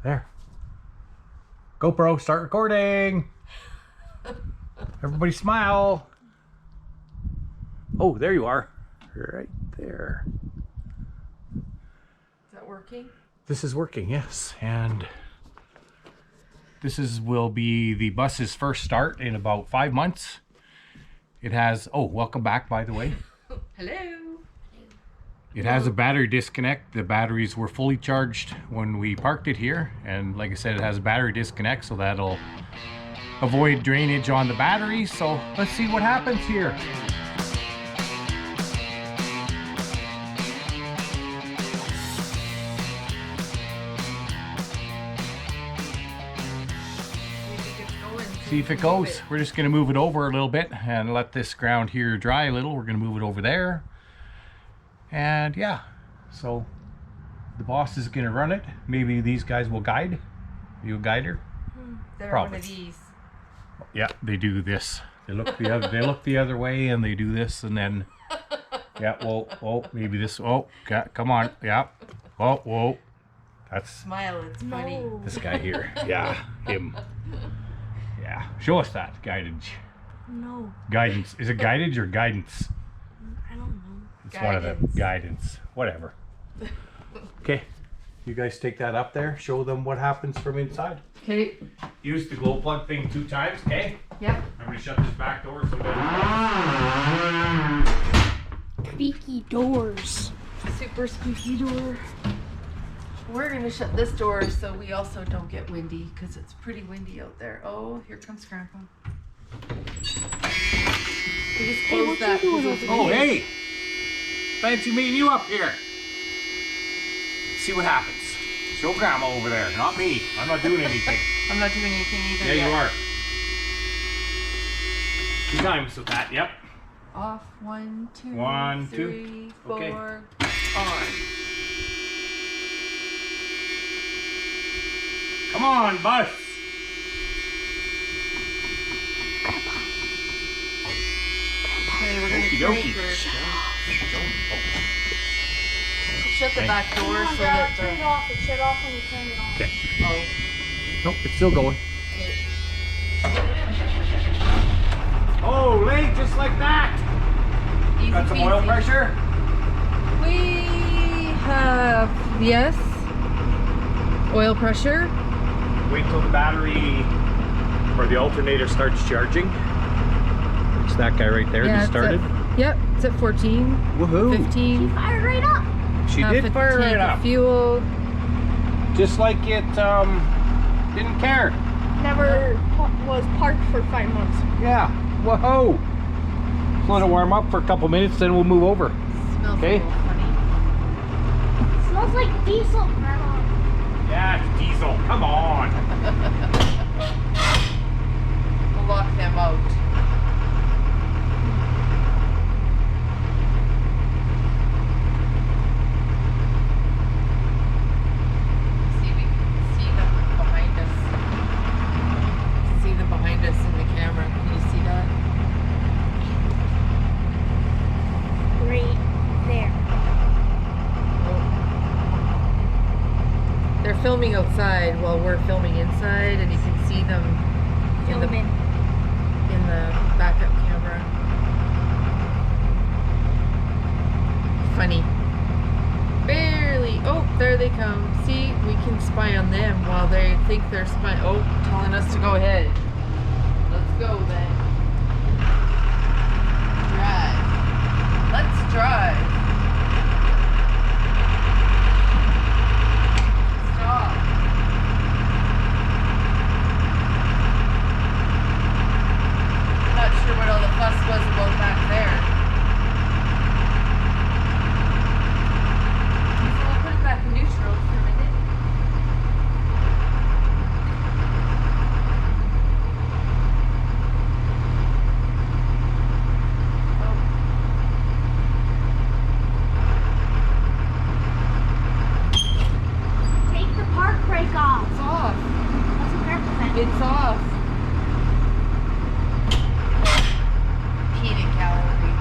There. GoPro, start recording. Everybody smile. Oh, there you are. Right there. Is that working? This is working, yes. And will be the bus's first start in about 5 months. It has, oh, welcome back, by the way. Hello. It has a battery disconnect. The batteries were fully charged when we parked it here. And like I said, it has a battery disconnect, so that'll avoid drainage on the battery. So let's see what happens here. See if it goes. We're just gonna move it over a little bit and let this ground here dry a little. We're gonna move it over there. And yeah, so the boss is gonna run it. Maybe these guys will guide. You a guider? They're Probably. one of these. Yeah, they do this. They look the other. They look the other way, and they do this, and then yeah. Whoa, oh, maybe this. Oh, come on. Yeah. Whoa, whoa. That's Smile. It's funny. this guy here. Yeah, him. Yeah. Show us that guidance. No. Guidance. Is it guidance or guidance? I don't know. It's one of them. Guidance. Whatever. Okay. You guys take that up there. Show them what happens from inside. Okay. Use the glow plug thing 2 times, okay? Yep. I'm going to shut this back door so that... Creaky doors. Super squeaky door. We're gonna shut this door so we also don't get windy because it's pretty windy out there. Oh, here comes Grandpa. We just closed that. Oh, hey! Fancy meeting you up here. Let's see what happens. Show Grandma over there, not me. I'm not doing anything. I'm not doing anything either. Yeah, yet. you are. 2 times with that, yep. Off. 1, 2, 1, 2. 3, 4. Okay. On. Come on, bus. Okay, we're gonna Okie dokie. crank her. Shut the back door Come on, so Dad, that turn it off. It shut off when you turn it on. Okay. Oh. Nope, it's still going. Oh, late, just like that. Easy Got some peasy. oil pressure? We have, yes, oil pressure. Wait till the battery or the alternator starts charging. It's that guy right there just started. Yep, it's at 14, Woohoo! 15. Fire right up. She Half did a fire right tank of up. fuel. Just like it didn't care. Never was parked for 5 months. Yeah. Whoa! So let it warm up for a couple minutes, then we'll move over. Smells Okay. a little funny. Smells like diesel, Grandma. Yeah, it's diesel. Come on. We'll lock them out. See, we can see them behind us. We can see them behind us in the camera. Can you see that? Right there. They're filming outside while we're filming inside, and you can see them in the backup camera. Funny. Barely. Oh, there they come. See, we can spy on them while they think they're spying. Oh, telling us to go ahead. Let's go then. Drive. Let's drive. Stop. Not sure what all the fuss was about back there. So we'll put it back in neutral for a minute. Take the park brake off. It's off. That's what Grandpa said. It's off. Peanut gallery.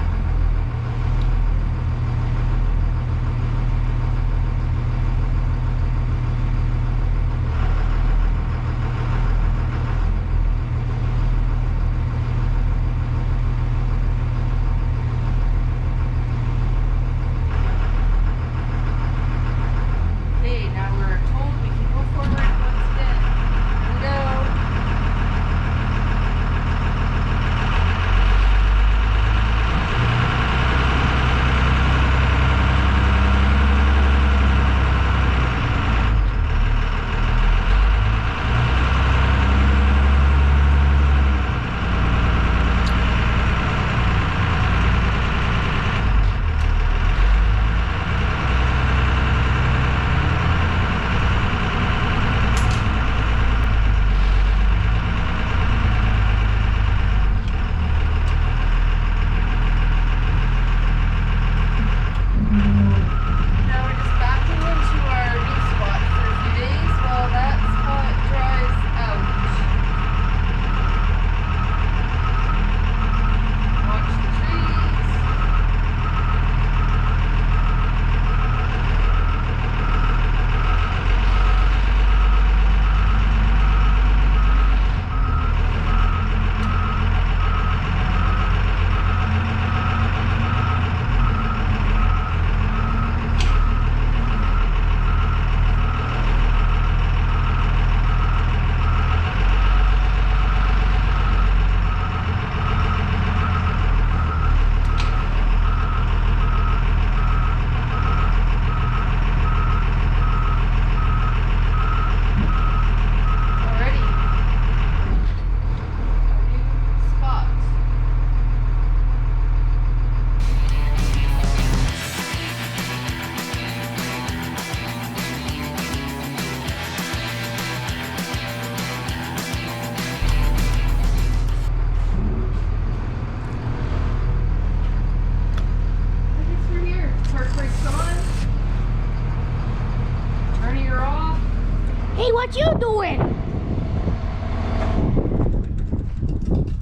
Hey, what you doing?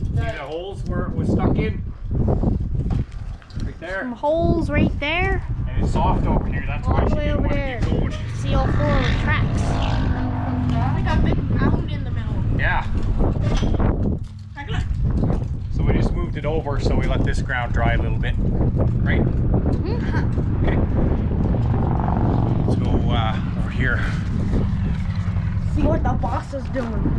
See the holes where it was stuck in? Right there. Some holes right there. And it's soft over here. That's why All she the way didn't over want to there. keep going. See all 4 of the tracks. Like a big mound in the middle. Yeah. So we just moved it over so we let this ground dry a little bit. Right? Okay. Let's go over here. See what the boss is doing.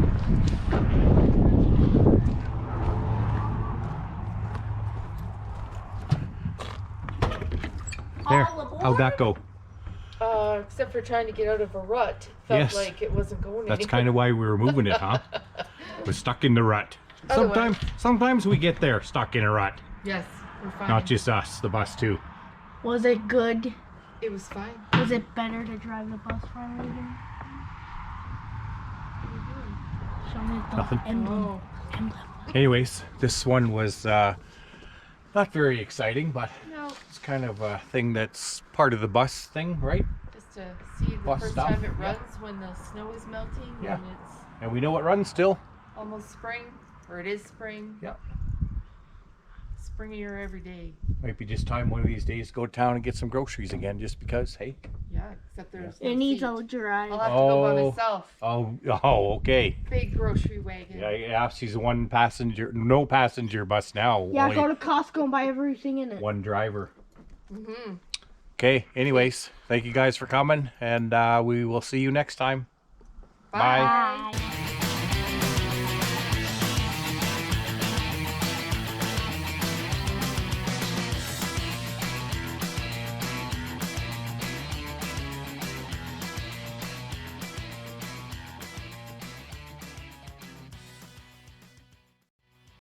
There. All aboard? How'd that go? Except for trying to get out of a rut. Felt Yes. like it wasn't going That's anywhere. kind of why we were moving it, huh? We're stuck in the rut. Otherwise- Sometimes we get there stuck in a rut. Yes, we're fine. Not just us, the bus too. Was it good? It was fine. Was it better to drive the bus finally again? Show me the Nothing. emblem. Oh, Emblem. Anyways, this one was not very exciting, but no. it's kind of a thing that's part of the bus thing, right? Just to see the Bus first stuff, time it yeah. runs when the snow is melting. Yeah. When it's And we know it runs still. almost spring. Or it is spring. Yeah. Springier every day. Might be just time one of these days to go to town and get some groceries again, just because, hey. Yeah, except there's no It needs seat. a drive. I'll have to go by Oh. myself. Oh, okay. Big grocery wagon. Yeah, she's one passenger, no passenger bus now. Yeah, only go to Costco and buy everything in it. one driver. Mm-hmm. Okay, anyways, thank you guys for coming, and we will see you next time. Bye. Bye.